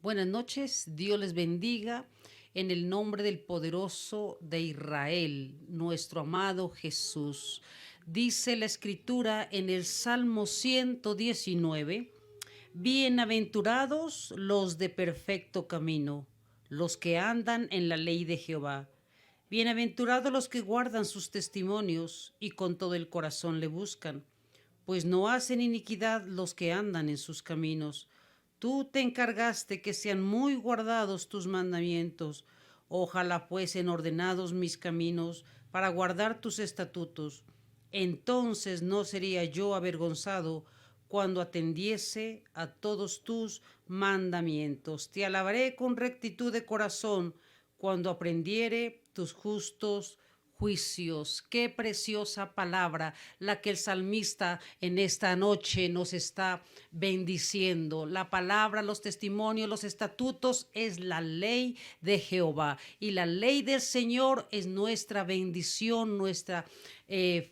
Buenas noches, Dios les bendiga en el nombre del poderoso de Israel, nuestro amado Jesús. Dice la escritura en el Salmo 119, bienaventurados los de perfecto camino, los que andan en la ley de Jehová. Bienaventurados los que guardan sus testimonios y con todo el corazón le buscan, pues no hacen iniquidad los que andan en sus caminos. Tú te encargaste que sean muy guardados tus mandamientos. Ojalá fuesen ordenados mis caminos para guardar tus estatutos. Entonces no sería yo avergonzado cuando atendiese a todos tus mandamientos. Te alabaré con rectitud de corazón cuando aprendiere tus justos juicios. Qué preciosa palabra la que el salmista en esta noche nos está bendiciendo. La palabra, los testimonios, los estatutos es la ley de Jehová, y la ley del Señor es nuestra bendición, nuestra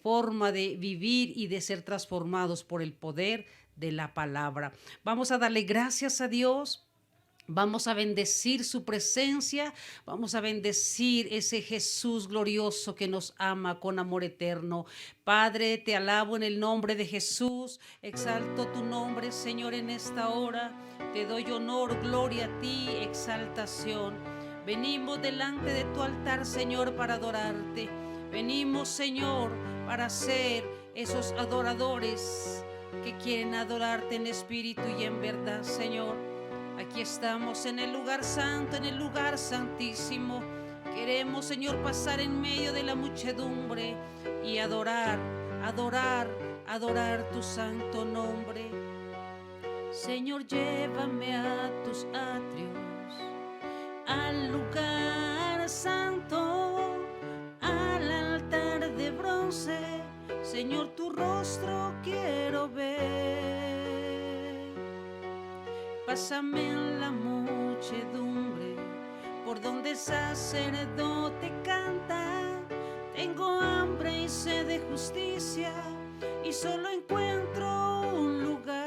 forma de vivir y de ser transformados por el poder de la palabra. Vamos a darle gracias a Dios. Vamos a bendecir su presencia, vamos a bendecir ese Jesús glorioso que nos ama con amor eterno. Padre, te alabo en el nombre de Jesús, exalto tu nombre, Señor, en esta hora. Te doy honor, gloria a ti, exaltación. Venimos delante de tu altar, Señor, para adorarte. Venimos, Señor, para ser esos adoradores que quieren adorarte en espíritu y en verdad, Señor. Aquí estamos en el lugar santo, en el lugar santísimo. Queremos, Señor, pasar en medio de la muchedumbre y adorar, adorar, adorar tu santo nombre. Señor, llévame a tus atrios, al lugar santo, al altar de bronce. Señor, tu rostro quiero ver. Pásame en la muchedumbre, por donde el sacerdote canta. Tengo hambre y sed de justicia, y solo encuentro un lugar.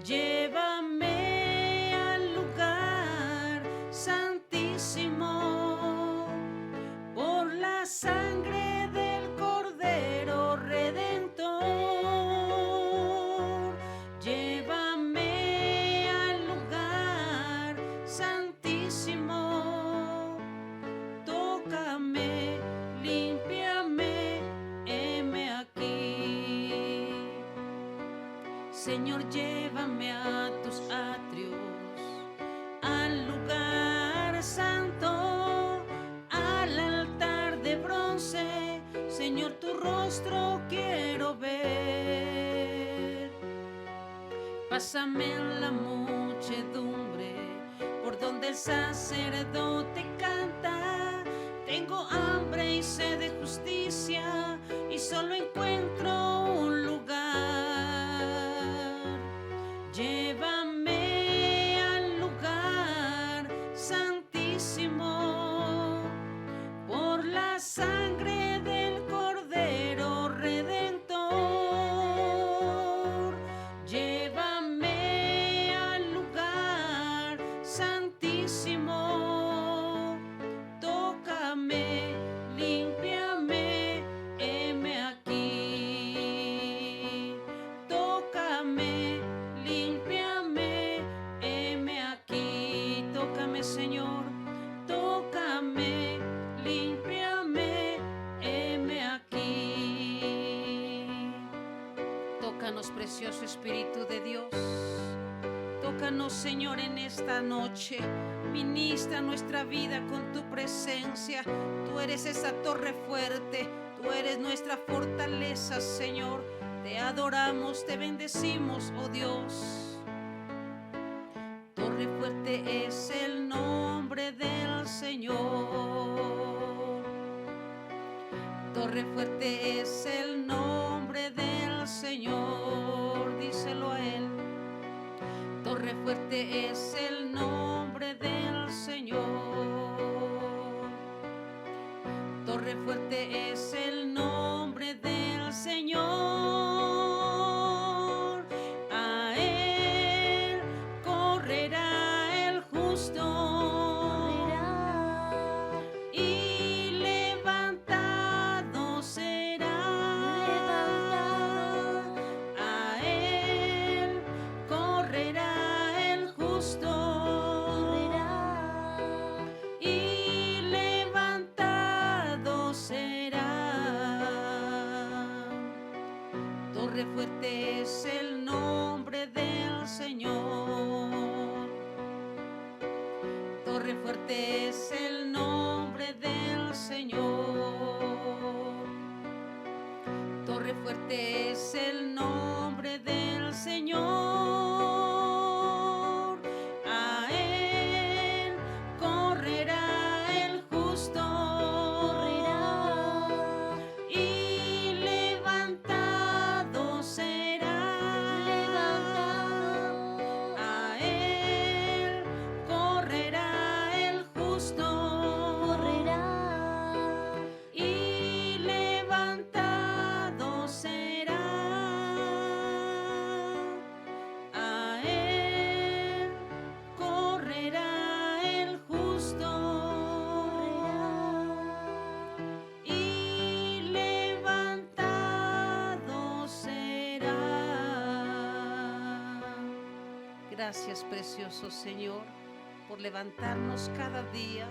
Llévame al lugar santísimo, por la sangre del Cordero Redentor. Llévame al lugar santísimo, tócame, límpiame, heme aquí. Señor, llévame a tus atrios, al lugar santo, al altar de bronce. Señor, tu rostro quiero ver. Pásame en la muchedumbre, por donde el sacerdote canta. Tengo hambre y sed de justicia, y solo encuentro un lugar. Llévame al lugar santísimo, por la sangre del Cordero Redentor. Llévame al lugar santísimo, tócame, límpiame, heme aquí. Tócame, límpiame, heme aquí. Tócame, Señor, tócame, límpiame, heme aquí. Tócanos, precioso Espíritu de Dios. Tócanos, Señor, en esta noche. Ministra nuestra vida con tu presencia. Tú eres esa torre fuerte. Tú eres nuestra fortaleza, Señor. Te adoramos, te bendecimos, oh Dios. Torre fuerte es el nombre del Señor. Torre fuerte es el nombre del Señor. Díselo a Él. Torre fuerte es el nombre del Señor. Torre fuerte es el nombre del Señor. A Él Torre fuerte es el nombre del Señor. Torre fuerte es el nombre del Señor. Torre fuerte es el nombre del Señor. A él correrá el justo. Correrá. Y levantado será. Levantado. A él correrá el justo. Correrá. Y levantado será. A él correrá el justo. Y levantado será. Gracias, precioso Señor, por levantarnos cada día,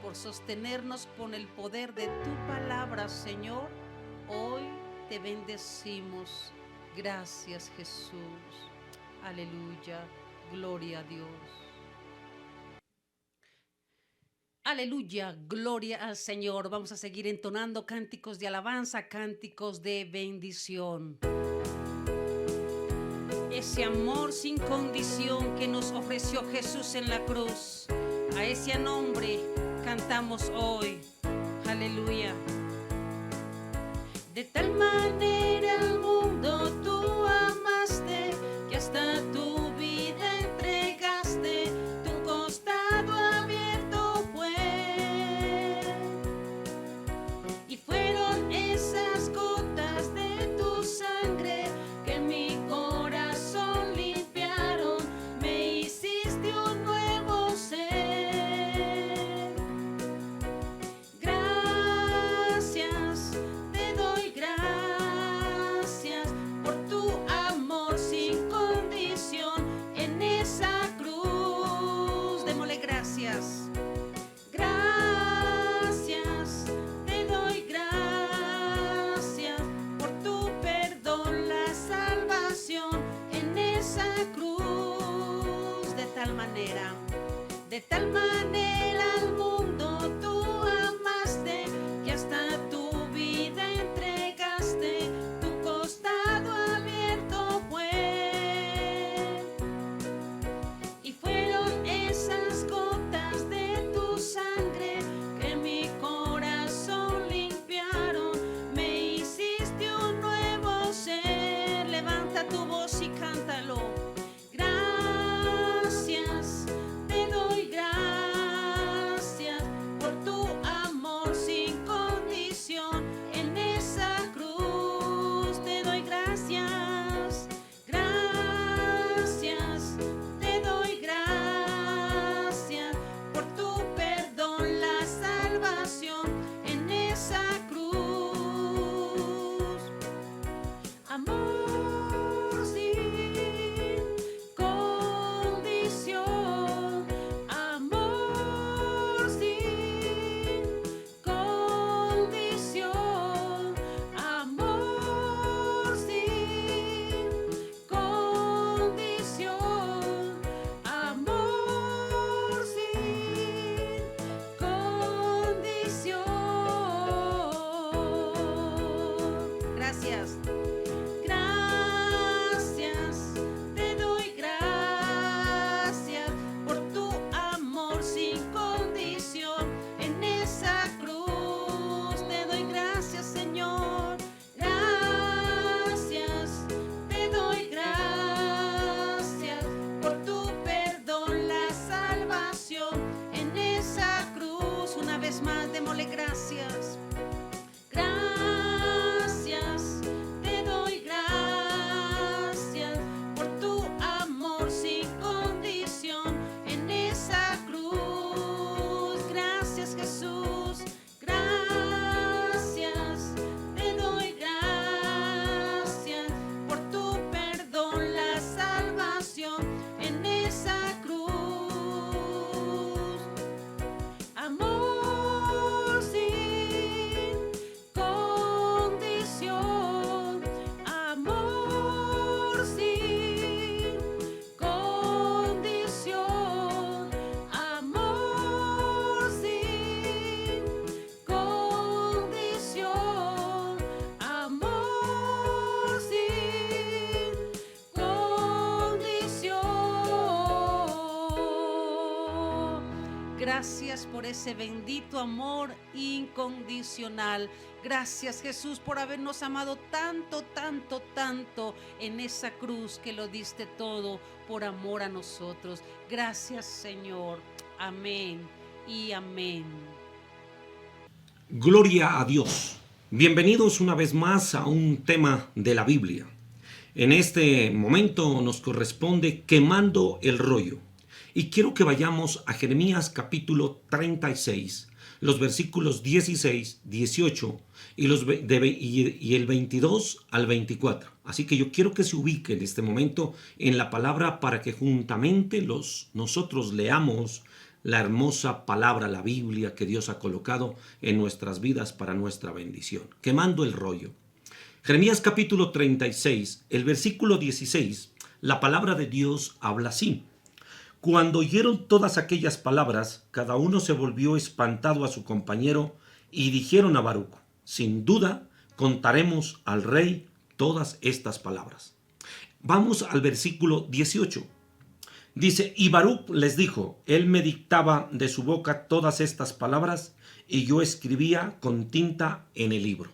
por sostenernos con el poder de tu palabra, Señor. Hoy te bendecimos. Gracias, Jesús. Aleluya. Gloria a Dios. Aleluya, gloria al Señor. Vamos a seguir entonando cánticos de alabanza, cánticos de bendición. Ese amor sin condición que nos ofreció Jesús en la cruz, a ese nombre cantamos hoy. Aleluya. De tal manera al mundo tú amaste, que hasta tu vida entregaste, tu costado abierto fue. Y fueron esas gotas de tu sangre que en mi corazón limpiaron, me hiciste un nuevo ser. Gracias, te doy gracias. Gracias por ese bendito amor incondicional. Gracias, Jesús, por habernos amado tanto, tanto, tanto en esa cruz que lo diste todo por amor a nosotros. Gracias, Señor. Amén y amén. Gloria a Dios. Bienvenidos una vez más a un tema de la Biblia. En este momento nos corresponde quemando el rollo. Y quiero que vayamos a Jeremías capítulo 36, los versículos 16, 18 y el 22 al 24. Así que yo quiero que se ubique en este momento en la palabra para que juntamente nosotros leamos la hermosa palabra, la Biblia que Dios ha colocado en nuestras vidas para nuestra bendición. Quemando el rollo. Jeremías capítulo 36, el versículo 16, la palabra de Dios habla así. Cuando oyeron todas aquellas palabras, cada uno se volvió espantado a su compañero y dijeron a Baruc, sin duda contaremos al rey todas estas palabras. Vamos al versículo 18. Dice, y Baruc les dijo, él me dictaba de su boca todas estas palabras y yo escribía con tinta en el libro.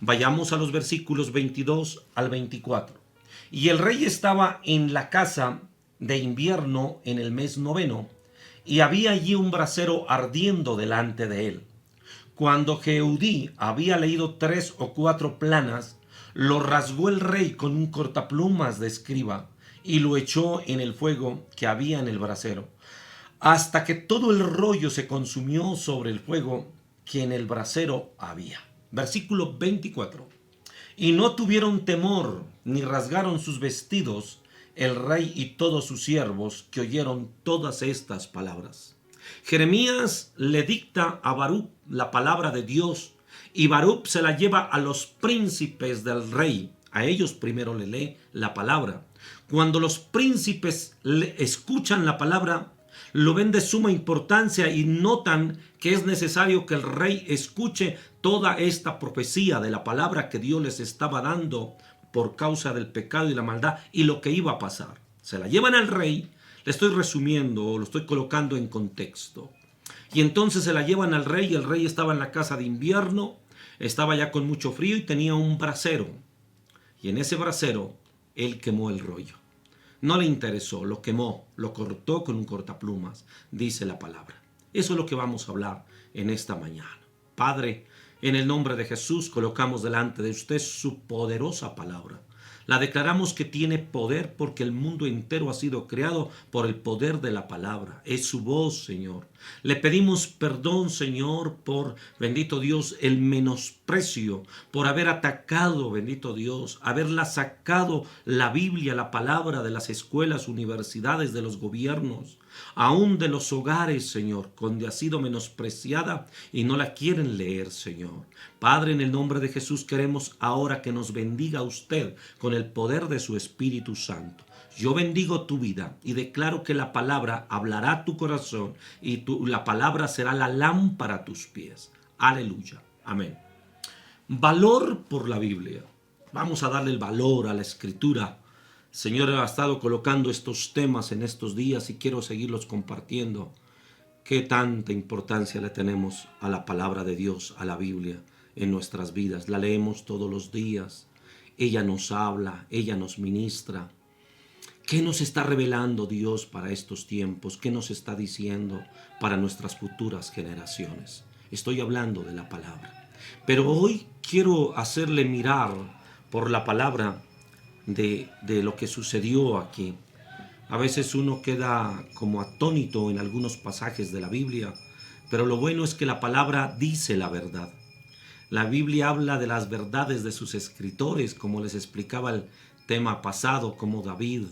Vayamos a los versículos 22 al 24. Y el rey estaba en la casa de invierno en el mes 9, y había allí un brasero ardiendo delante de él. Cuando Jehudí había leído 3 o 4 planas, lo rasgó el rey con un cortaplumas de escriba y lo echó en el fuego que había en el brasero, hasta que todo el rollo se consumió sobre el fuego que en el brasero había. Versículo 24. Y no tuvieron temor, ni rasgaron sus vestidos, el rey y todos sus siervos que oyeron todas estas palabras. Jeremías le dicta a Baruc la palabra de Dios y Baruc se la lleva a los príncipes del rey. A ellos primero le lee la palabra. Cuando los príncipes escuchan la palabra, lo ven de suma importancia y notan que es necesario que el rey escuche toda esta profecía de la palabra que Dios les estaba dando por causa del pecado y la maldad y lo que iba a pasar. Se la llevan al rey, le estoy resumiendo o lo estoy colocando en contexto. Y entonces se la llevan al rey y el rey estaba en la casa de invierno, estaba ya con mucho frío y tenía un brasero. Y en ese brasero él quemó el rollo. No le interesó, lo quemó, lo cortó con un cortaplumas, dice la palabra. Eso es lo que vamos a hablar en esta mañana. Padre, en el nombre de Jesús colocamos delante de usted su poderosa palabra. La declaramos que tiene poder porque el mundo entero ha sido creado por el poder de la palabra. Es su voz, Señor. Le pedimos perdón, Señor, por, bendito Dios, el menosprecio, por haber atacado, bendito Dios, haberla sacado la Biblia, la palabra de las escuelas, universidades, de los gobiernos, aún de los hogares, Señor, donde ha sido menospreciada y no la quieren leer, Señor. Padre, en el nombre de Jesús queremos ahora que nos bendiga usted con el poder de su Espíritu Santo. Yo bendigo tu vida y declaro que la palabra hablará a tu corazón y la palabra será la lámpara a tus pies. Aleluya. Amén. Valor por la Biblia. Vamos a darle el valor a la Escritura. Señor, ha estado colocando estos temas en estos días y quiero seguirlos compartiendo. Qué tanta importancia le tenemos a la palabra de Dios, a la Biblia en nuestras vidas. La leemos todos los días. Ella nos habla, ella nos ministra. ¿Qué nos está revelando Dios para estos tiempos? ¿Qué nos está diciendo para nuestras futuras generaciones? Estoy hablando de la palabra. Pero hoy quiero hacerle mirar por la palabra de lo que sucedió aquí. A veces uno queda como atónito en algunos pasajes de la Biblia, pero lo bueno es que la palabra dice la verdad. La Biblia habla de las verdades de sus escritores, como les explicaba el tema pasado, como David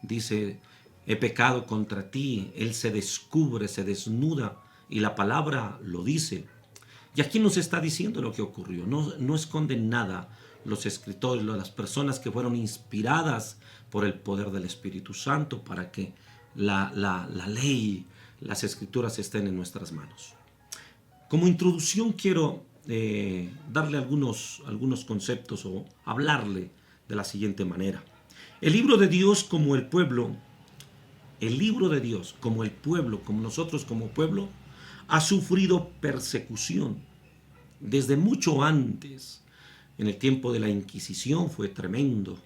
dice, he pecado contra ti. Él se descubre, se desnuda y la palabra lo dice. Y aquí nos está diciendo lo que ocurrió. No esconden nada los escritores, las personas que fueron inspiradas por el poder del Espíritu Santo para que la ley, las escrituras estén en nuestras manos. Como introducción quiero darle algunos conceptos o hablarle de la siguiente manera. El libro de Dios como el pueblo el libro de Dios, como el pueblo, como nosotros como pueblo, ha sufrido persecución desde mucho antes. En el tiempo de la Inquisición fue tremendo.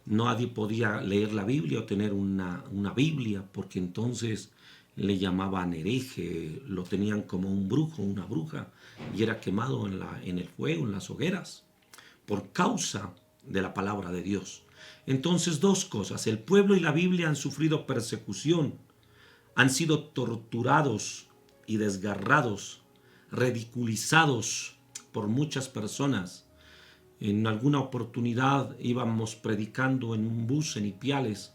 Nadie podía leer la Biblia o tener una Biblia, porque entonces le llamaban hereje, lo tenían como un brujo, una bruja, y era quemado en el fuego, en las hogueras, por causa de la palabra de Dios. Entonces, dos cosas: el pueblo y la Biblia han sufrido persecución, han sido torturados y desgarrados, ridiculizados por muchas personas. En alguna oportunidad íbamos predicando en un bus en Ipiales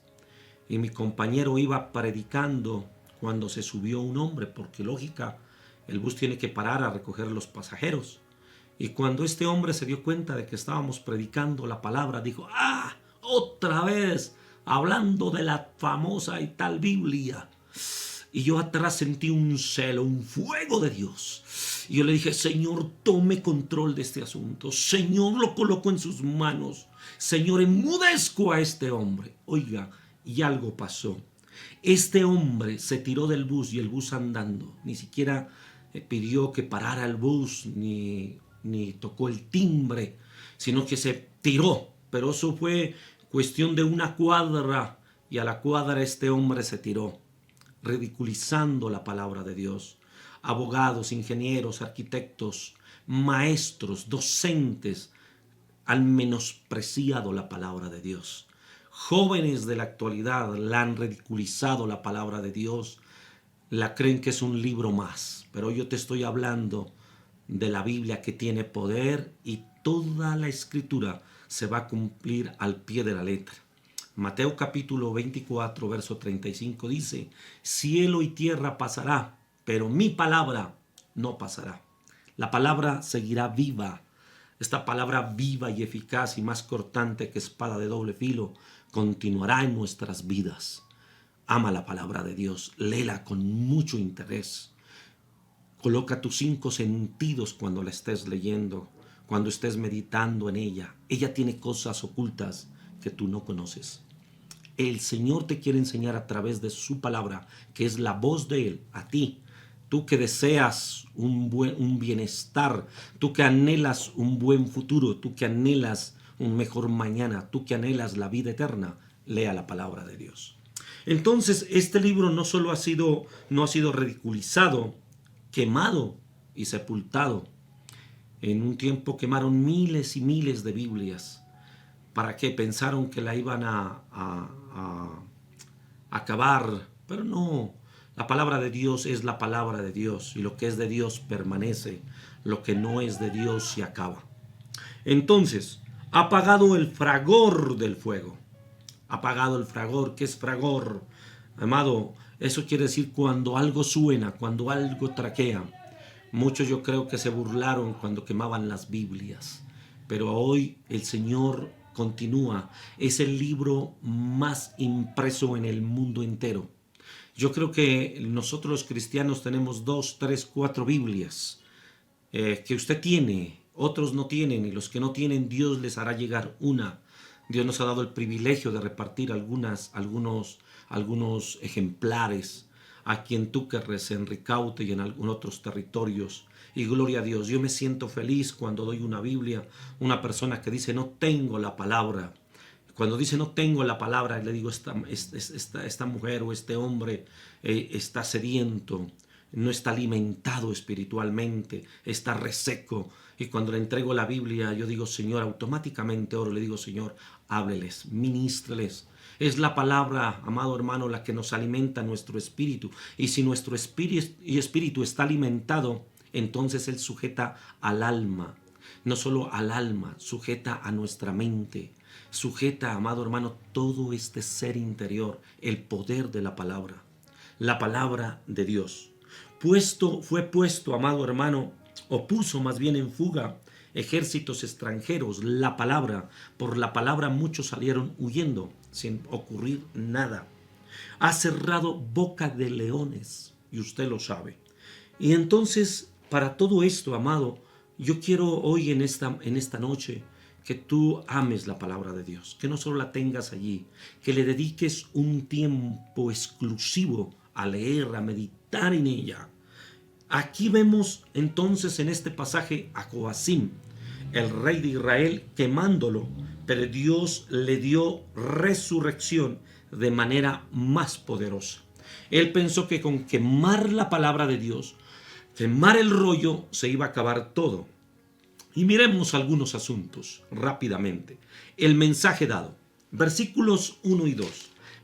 y mi compañero iba predicando cuando se subió un hombre, porque lógica, el bus tiene que parar a recoger a los pasajeros. Y cuando este hombre se dio cuenta de que estábamos predicando la palabra, dijo: ¡ah! Otra vez, hablando de la famosa y tal Biblia. Y yo atrás sentí un celo, un fuego de Dios. Y yo le dije: Señor, tome control de este asunto. Señor, lo coloco en sus manos. Señor, enmudezco a este hombre. Oiga, y algo pasó. Este hombre se tiró del bus y el bus andando. Ni siquiera pidió que parara el bus, ni tocó el timbre, sino que se tiró. Pero eso fue cuestión de una cuadra, y a la cuadra este hombre se tiró, ridiculizando la palabra de Dios. Abogados, ingenieros, arquitectos, maestros, docentes han menospreciado la palabra de Dios. Jóvenes de la actualidad la han ridiculizado la palabra de Dios, la creen que es un libro más. Pero yo te estoy hablando de la Biblia, que tiene poder, y toda la escritura se va a cumplir al pie de la letra. Mateo capítulo 24, verso 35 dice: cielo y tierra pasará, pero mi palabra no pasará. La palabra seguirá viva. Esta palabra viva y eficaz y más cortante que espada de doble filo continuará en nuestras vidas. Ama la palabra de Dios, léela con mucho interés. Coloca tus 5 sentidos cuando la estés leyendo, cuando estés meditando en ella. Ella tiene cosas ocultas que tú no conoces. El Señor te quiere enseñar a través de su palabra, que es la voz de Él, a ti. Tú que deseas un bienestar, tú que anhelas un buen futuro, tú que anhelas un mejor mañana, tú que anhelas la vida eterna, lea la palabra de Dios. Entonces, este libro no ha sido ridiculizado, quemado y sepultado. En un tiempo quemaron miles y miles de Biblias. ¿Para qué? Pensaron que la iban a acabar, pero no. La palabra de Dios es la palabra de Dios, y lo que es de Dios permanece, lo que no es de Dios se acaba. Entonces, ha apagado el fragor del fuego. Ha apagado el fragor. ¿Qué es fragor? Amado, eso quiere decir cuando algo suena, cuando algo traquea. Muchos yo creo que se burlaron cuando quemaban las Biblias, pero hoy el Señor continúa. Es el libro más impreso en el mundo entero. Yo creo que nosotros los cristianos tenemos 2, 3, 4 Biblias que usted tiene, otros no tienen, y los que no tienen, Dios les hará llegar una. Dios nos ha dado el privilegio de repartir algunos ejemplares a quien tú querres en Ricaute y en otros territorios. Y gloria a Dios, yo me siento feliz cuando doy una Biblia, una persona que dice: no tengo la palabra. Cuando dice no tengo la palabra, le digo: esta mujer o este hombre está sediento, no está alimentado espiritualmente, está reseco. Y cuando le entrego la Biblia, yo digo: Señor, automáticamente oro, le digo: Señor, hábleles, ministreles. Es la palabra, amado hermano, la que nos alimenta nuestro espíritu. Y si nuestro espíritu está alimentado, entonces Él sujeta al alma. No solo al alma, sujeta a nuestra mente. Sujeta, amado hermano, todo este ser interior, el poder de la palabra de Dios. Fue puesto, amado hermano, o puso más bien en fuga ejércitos extranjeros, por la palabra muchos salieron huyendo sin ocurrir nada. Ha cerrado boca de leones, y usted lo sabe. Y entonces, para todo esto, amado, yo quiero hoy en esta noche que tú ames la palabra de Dios, que no solo la tengas allí, que le dediques un tiempo exclusivo a leer, a meditar en ella. Aquí vemos entonces en este pasaje a Joacim, el rey de Israel, quemándolo, pero Dios le dio resurrección de manera más poderosa. Él pensó que con quemar la palabra de Dios, quemar el rollo, se iba a acabar todo. Y miremos algunos asuntos rápidamente. El mensaje dado. Versículos 1 y 2.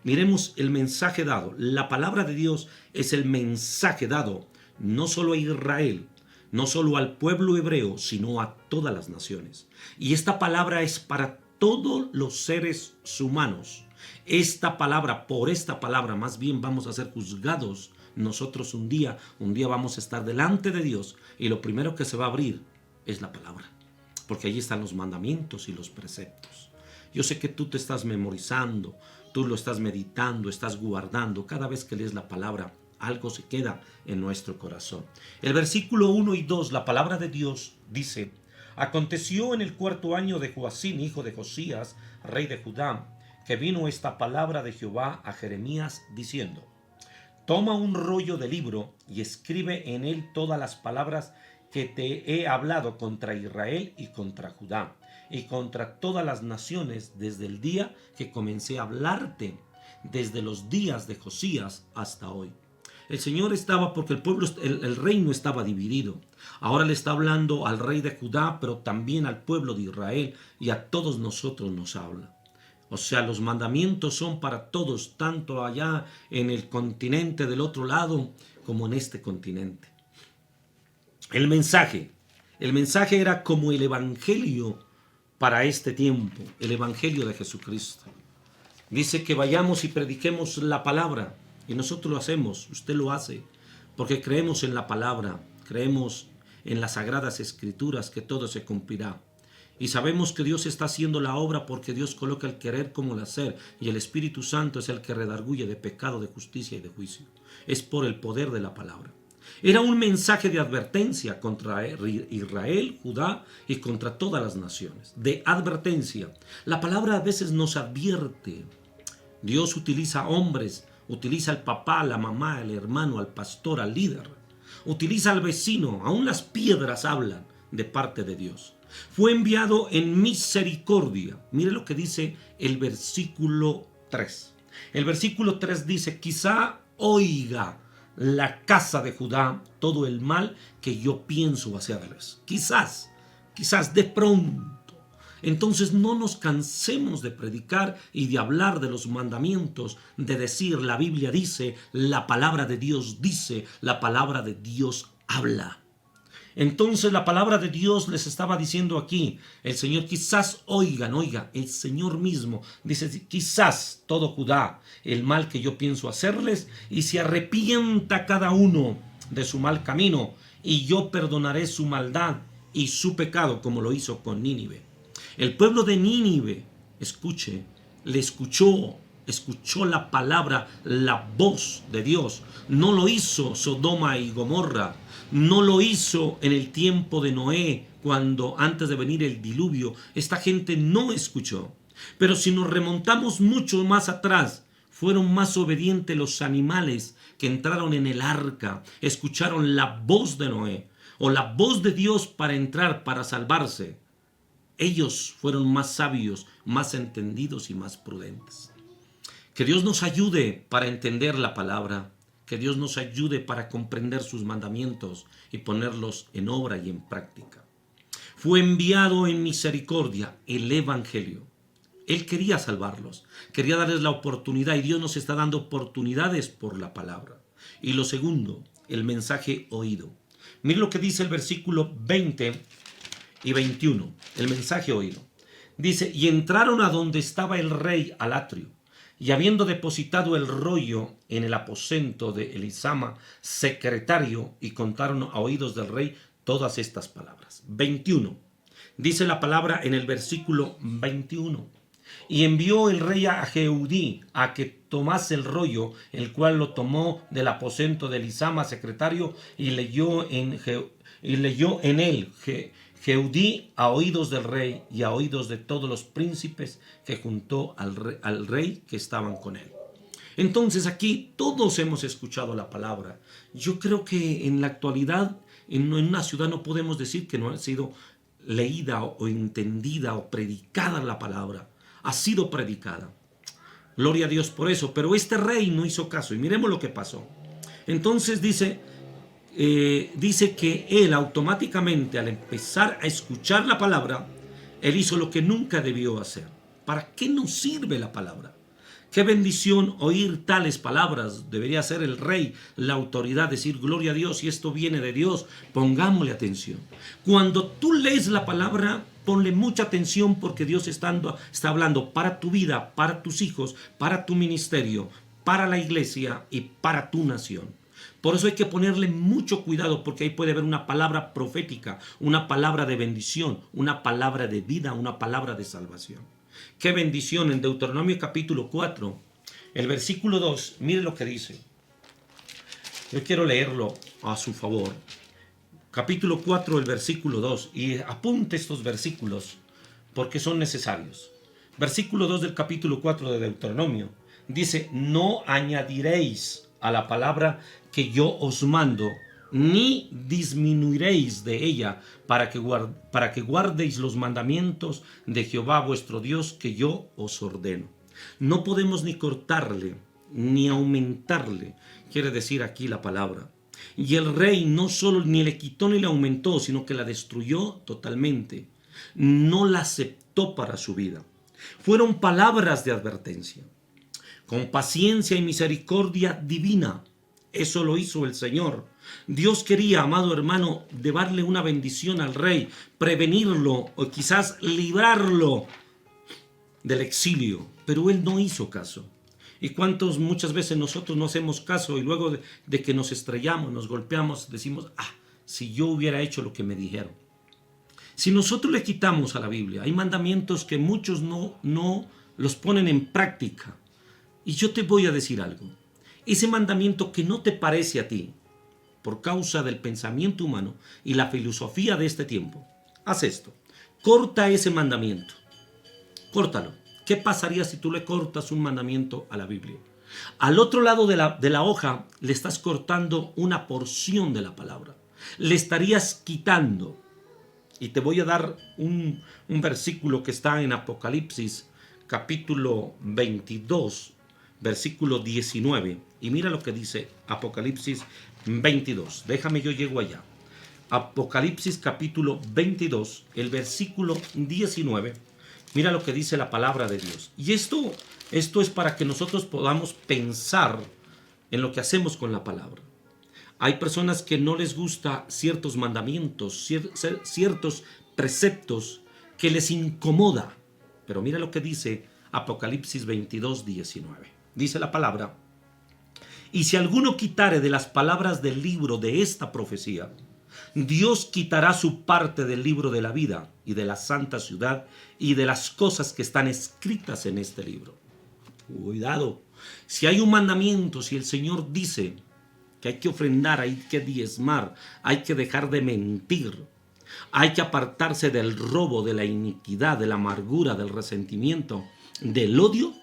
Miremos el mensaje dado. La palabra de Dios es el mensaje dado no solo a Israel, no solo al pueblo hebreo, sino a todas las naciones. Y esta palabra es para todos los seres humanos. Por esta palabra, más bien vamos a ser juzgados. Nosotros un día vamos a estar delante de Dios y lo primero que se va a abrir es la palabra, porque allí están los mandamientos y los preceptos. Yo sé que tú te estás memorizando, tú lo estás meditando, estás guardando. Cada vez que lees la palabra, algo se queda en nuestro corazón. El versículo 1 y 2, la palabra de Dios dice: aconteció en el 4.º año de Joacim, hijo de Josías, rey de Judá, que vino esta palabra de Jehová a Jeremías diciendo: toma un rollo de libro y escribe en él todas las palabras que te he hablado contra Israel y contra Judá y contra todas las naciones desde el día que comencé a hablarte, desde los días de Josías hasta hoy. El Señor estaba, porque el reino estaba dividido. Ahora le está hablando al rey de Judá, pero también al pueblo de Israel, y a todos nosotros nos habla. O sea, los mandamientos son para todos, tanto allá en el continente del otro lado como en este continente. El mensaje era como el evangelio para este tiempo, el evangelio de Jesucristo. Dice que vayamos y prediquemos la palabra, y nosotros lo hacemos, usted lo hace, porque creemos en la palabra, creemos en las sagradas escrituras, que todo se cumplirá. Y sabemos que Dios está haciendo la obra, porque Dios coloca el querer como el hacer, y el Espíritu Santo es el que redarguye de pecado, de justicia y de juicio. Es por el poder de la palabra. Era un mensaje de advertencia contra Israel, Judá y contra todas las naciones. De advertencia. La palabra a veces nos advierte. Dios utiliza hombres, utiliza al papá, la mamá, el hermano, al pastor, al líder. Utiliza al vecino, aún las piedras hablan de parte de Dios. Fue enviado en misericordia. Mire lo que dice el versículo 3. El versículo 3 dice: quizá oiga la casa de Judá todo el mal que yo pienso hacerles. Quizás de pronto. Entonces no nos cansemos de predicar y de hablar de los mandamientos, de decir: la Biblia dice, la palabra de Dios dice, la palabra de Dios habla. Entonces la palabra de Dios les estaba diciendo aquí, el Señor: quizás oigan, el Señor mismo dice: quizás todo Judá, el mal que yo pienso hacerles, y se arrepienta cada uno de su mal camino, y yo perdonaré su maldad y su pecado, como lo hizo con Nínive. El pueblo de Nínive, escuchó la palabra, la voz de Dios. No lo hizo Sodoma y Gomorra. No lo hizo en el tiempo de Noé, cuando antes de venir el diluvio, esta gente no escuchó. Pero si nos remontamos mucho más atrás, fueron más obedientes los animales que entraron en el arca, escucharon la voz de Noé, o la voz de Dios para entrar, para salvarse. Ellos fueron más sabios, más entendidos y más prudentes. Que Dios nos ayude para entender la palabra. Que Dios nos ayude para comprender sus mandamientos y ponerlos en obra y en práctica. Fue enviado en misericordia el evangelio. Él quería salvarlos, quería darles la oportunidad, y Dios nos está dando oportunidades por la palabra. Y lo segundo, el mensaje oído. Mire lo que dice el versículo 20 y 21, el mensaje oído. Dice: y entraron a donde estaba el rey al atrio, y habiendo depositado el rollo en el aposento de Elisama, secretario, y contaron a oídos del rey todas estas palabras. 21. Dice la palabra en el versículo 21. Y envió el rey a Jehudí a que tomase el rollo, el cual lo tomó del aposento de Elisama, secretario, y leyó en él Jehudí a oídos del rey y a oídos de todos los príncipes que juntó al rey que estaban con él. Entonces aquí todos hemos escuchado la palabra. Yo creo que en la actualidad en una ciudad no podemos decir que no ha sido leída o entendida o predicada la palabra. Ha sido predicada. Gloria a Dios por eso. Pero este rey no hizo caso. Y miremos lo que pasó. Entonces dice que él automáticamente, al empezar a escuchar la palabra, él hizo lo que nunca debió hacer. ¿Para qué nos sirve la palabra? Qué bendición oír tales palabras. Debería ser el rey, la autoridad, decir gloria a Dios, y esto viene de Dios, pongámosle atención. Cuando tú lees la palabra, ponle mucha atención, porque Dios está hablando para tu vida, para tus hijos, para tu ministerio, para la iglesia y para tu nación. Por eso hay que ponerle mucho cuidado, porque ahí puede haber una palabra profética, una palabra de bendición, una palabra de vida, una palabra de salvación. Qué bendición. En Deuteronomio capítulo 4, el versículo 2, mire lo que dice. Yo quiero leerlo a su favor. Capítulo 4, el versículo 2, y apunte estos versículos porque son necesarios. Versículo 2 del capítulo 4 de Deuteronomio dice: no añadiréis a la palabra que yo os mando, ni disminuiréis de ella, para que guardéis los mandamientos de Jehová vuestro Dios que yo os ordeno. No podemos ni cortarle, ni aumentarle, quiere decir aquí la palabra. Y el rey no solo ni le quitó ni le aumentó, sino que la destruyó totalmente. No la aceptó para su vida. Fueron palabras de advertencia. Con paciencia y misericordia divina. Eso lo hizo el Señor. Dios quería, amado hermano, darle una bendición al rey, prevenirlo o quizás librarlo del exilio, pero él no hizo caso. ¿Y cuántos muchas veces nosotros no hacemos caso y luego de que nos estrellamos, nos golpeamos, decimos, si yo hubiera hecho lo que me dijeron? Si nosotros le quitamos a la Biblia, hay mandamientos que muchos no los ponen en práctica. Y yo te voy a decir algo. Ese mandamiento que no te parece a ti, por causa del pensamiento humano y la filosofía de este tiempo, haz esto. Corta ese mandamiento. Córtalo. ¿Qué pasaría si tú le cortas un mandamiento a la Biblia? Al otro lado de la hoja le estás cortando una porción de la palabra. Le estarías quitando. Y te voy a dar un versículo que está en Apocalipsis capítulo 22, versículo 19. Y mira lo que dice Apocalipsis 22. Déjame, yo llego allá. Apocalipsis capítulo 22, el versículo 19. Mira lo que dice la palabra de Dios. Y esto es para que nosotros podamos pensar en lo que hacemos con la palabra. Hay personas que no les gusta ciertos mandamientos, ciertos preceptos que les incomoda. Pero mira lo que dice Apocalipsis 22, 19. Dice la palabra: y si alguno quitare de las palabras del libro de esta profecía, Dios quitará su parte del libro de la vida y de la santa ciudad y de las cosas que están escritas en este libro. Cuidado. Si hay un mandamiento, si el Señor dice que hay que ofrendar, hay que diezmar, hay que dejar de mentir, hay que apartarse del robo, de la iniquidad, de la amargura, del resentimiento, del odio,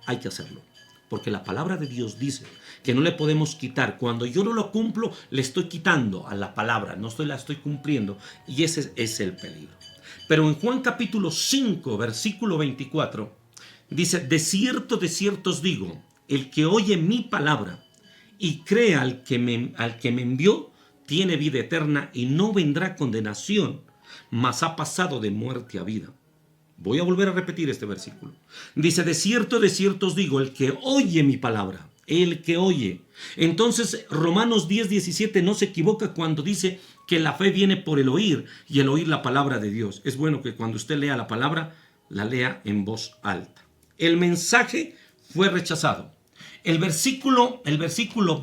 hay que hacerlo. Porque la palabra de Dios dice que no le podemos quitar. Cuando yo no lo cumplo, le estoy quitando a la palabra, la estoy cumpliendo. Y ese es el peligro. Pero en Juan capítulo 5, versículo 24, dice: de cierto os digo, el que oye mi palabra y cree al que me envió, tiene vida eterna y no vendrá condenación, mas ha pasado de muerte a vida. Voy a volver a repetir este versículo. Dice: de cierto os digo, el que oye mi palabra, el que oye. Entonces Romanos 10, 17 no se equivoca cuando dice que la fe viene por el oír y el oír la palabra de Dios. Es bueno que cuando usted lea la palabra, la lea en voz alta. El mensaje fue rechazado. El versículo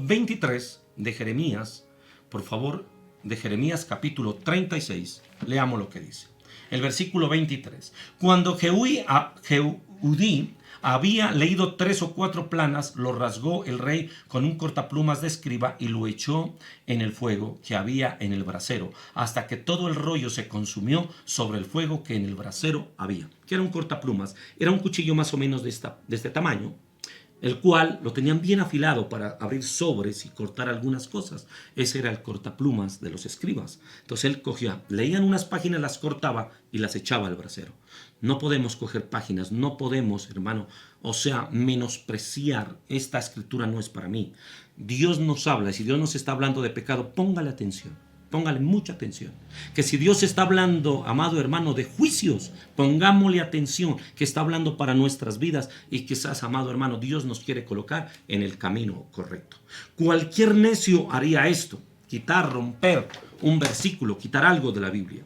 23 de Jeremías, por favor, de Jeremías capítulo 36, leamos lo que dice. El versículo 23. Cuando Jehudí Había leído 3 o 4 planas, lo rasgó el rey con un cortaplumas de escriba y lo echó en el fuego que había en el brasero, hasta que todo el rollo se consumió sobre el fuego que en el brasero había. ¿Qué era un cortaplumas? Era un cuchillo más o menos de este tamaño, el cual lo tenían bien afilado para abrir sobres y cortar algunas cosas. Ese era el cortaplumas de los escribas. Entonces él cogía, leían unas páginas, las cortaba y las echaba al brasero. No podemos coger páginas, no podemos, hermano, menospreciar. Esta escritura no es para mí. Dios nos habla, y si Dios nos está hablando de pecado, póngale atención. Póngale mucha atención. Que si Dios está hablando, amado hermano, de juicios, pongámosle atención, que está hablando para nuestras vidas y quizás, amado hermano, Dios nos quiere colocar en el camino correcto. Cualquier necio haría esto, quitar, romper un versículo, quitar algo de la Biblia.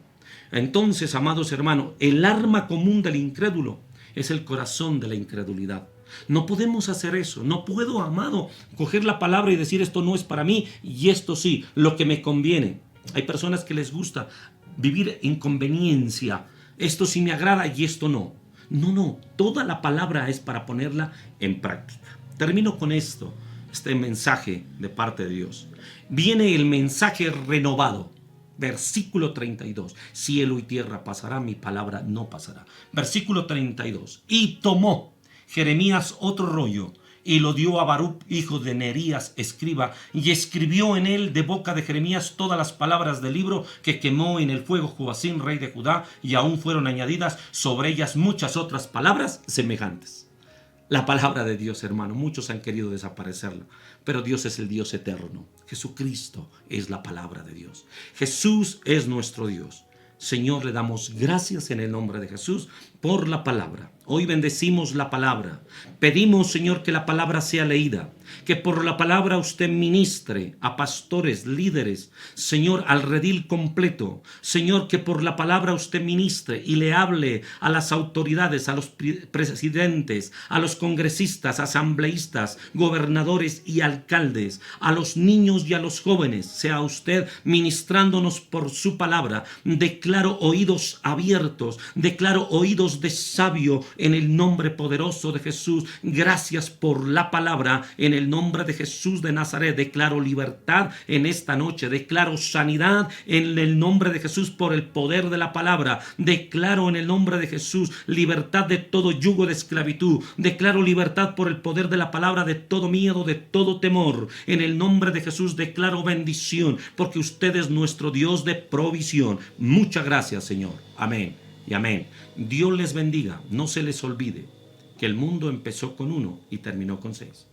Entonces, amados hermanos, el arma común del incrédulo es el corazón de la incredulidad. No podemos hacer eso. No puedo, amado, coger la palabra y decir esto no es para mí y esto sí, lo que me conviene. Hay personas que les gusta vivir en conveniencia. Esto sí me agrada y esto no. No. Toda la palabra es para ponerla en práctica. Termino con este mensaje de parte de Dios. Viene el mensaje renovado. Versículo 32. Cielo y tierra pasará, mi palabra no pasará. Versículo 32. Y tomó Jeremías otro rollo y lo dio a Baruch, hijo de Nerías, escriba, y escribió en él de boca de Jeremías todas las palabras del libro que quemó en el fuego Joacim, rey de Judá, y aún fueron añadidas sobre ellas muchas otras palabras semejantes. La palabra de Dios, hermano, muchos han querido desaparecerla, pero Dios es el Dios eterno. Jesucristo es la palabra de Dios. Jesús es nuestro Dios. Señor, le damos gracias en el nombre de Jesús por la palabra. Hoy bendecimos la palabra. Pedimos, Señor, que la palabra sea leída, que por la palabra usted ministre a pastores, líderes, Señor, al redil completo. Señor, que por la palabra usted ministre y le hable a las autoridades, a los presidentes, a los congresistas, asambleístas, gobernadores y alcaldes, a los niños y a los jóvenes. Sea usted ministrándonos por su palabra. Declaro oídos abiertos, declaro oídos de sabio en el nombre poderoso de Jesús. Gracias por la palabra. En el nombre de Jesús de Nazaret declaro libertad en esta noche. Declaro sanidad en el nombre de Jesús por el poder de la palabra. Declaro en el nombre de Jesús libertad de todo yugo de esclavitud. Declaro libertad por el poder de la palabra de todo miedo, de todo temor. En el nombre de Jesús declaro bendición porque usted es nuestro Dios de provisión. Muchas gracias, Señor. Amén y amén. Dios les bendiga. No se les olvide que el mundo empezó con 1 y terminó con 6.